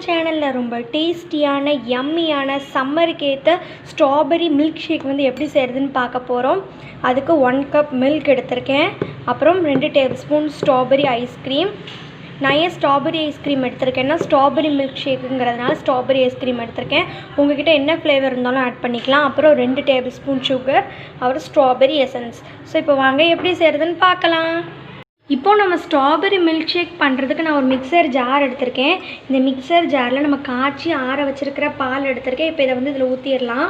சேனலில் ரொம்ப டேஸ்டியான யம்மியான சம்மருக்கு ஏற்ற ஸ்ட்ராபெரி மில்க் ஷேக் வந்து எப்படி செய்கிறதுன்னு பார்க்க போகிறோம். அதுக்கு 1 கப் மில்க் எடுத்திருக்கேன். அப்புறம் 2 டேபிள் ஸ்பூன் ஸ்ட்ராபெரி ஐஸ்கிரீம். நான் ஏன் ஸ்ட்ராபெரி ஐஸ்கிரீம் எடுத்திருக்கேன்னா ஸ்ட்ராபெரி மில்க் ஷேக்குங்கிறதுனால ஸ்ட்ராபெரி ஐஸ்கிரீம் எடுத்திருக்கேன். உங்கள்கிட்ட என்ன ஃப்ளேவர் இருந்தாலும் ஆட் பண்ணிக்கலாம். அப்புறம் 2 டேபிள் ஸ்பூன் சுகர், அப்புறம் ஸ்ட்ராபெரி எசன்ஸ். ஸோ இப்போ வாங்க எப்படி செய்கிறதுன்னு பார்க்கலாம். இப்போது நம்ம ஸ்ட்ராபெரி மில்க் ஷேக் பண்ணுறதுக்கு நான் ஒரு மிக்சர் ஜார் எடுத்திருக்கேன். இந்த மிக்சர் ஜாரில் நம்ம காய்ச்சி ஆற வச்சுருக்கிற பால் எடுத்திருக்கேன். இப்போ இதை வந்து இதில் ஊற்றிடலாம்.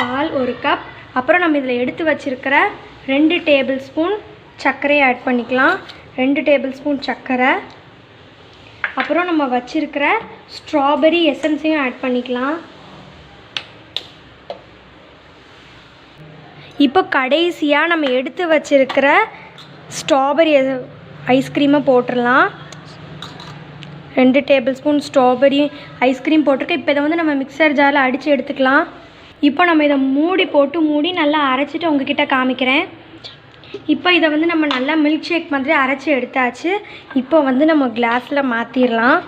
பால் 1 கப். அப்புறம் நம்ம இதில் எடுத்து வச்சுருக்கிற 2 டேபிள் ஸ்பூன் சர்க்கரையை ஆட் பண்ணிக்கலாம். 2 டேபிள் ஸ்பூன் சர்க்கரை. அப்புறம் நம்ம வச்சுருக்கிற ஸ்ட்ராபெரி எசன்ஸையும் ஆட் பண்ணிக்கலாம். இப்போ கடைசியாக நம்ம எடுத்து வச்சுருக்கிற ஸ்ட்ராபெரி ஐஸ்கிரீமை போட்டுடலாம். 2 டேபிள் ஸ்பூன் ஸ்ட்ராபெரி ஐஸ்கிரீம் போட்டிருக்கேன். இப்போ இதை வந்து நம்ம மிக்சர் ஜாரில் அடித்து எடுத்துக்கலாம். இப்போ நம்ம இதை மூடி நல்லா அரைச்சிட்டு உங்ககிட்ட காமிக்கிறேன். இப்போ இதை வந்து நம்ம நல்லா மில்க் ஷேக் மாதிரி அரைச்சி எடுத்தாச்சு. இப்போ வந்து நம்ம கிளாஸில் மாற்றிடலாம்.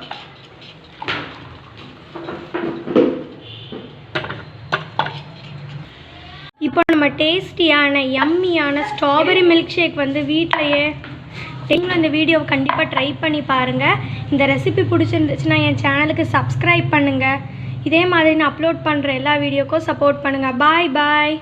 இப்போ நம்ம டேஸ்டியான யம்மியான ஸ்ட்ராபெரி மில்க் ஷேக் வந்து வீட்டிலையே நீங்களும் இந்த வீடியோவை கண்டிப்பாக ட்ரை பண்ணி பாருங்கள். இந்த ரெசிபி பிடிச்சிருந்துச்சுன்னா என் சேனலுக்கு சப்ஸ்கிரைப் பண்ணுங்கள். இதே மாதிரி நான் அப்லோட் பண்ணுற எல்லா வீடியோக்கும் சப்போர்ட் பண்ணுங்கள். பாய்.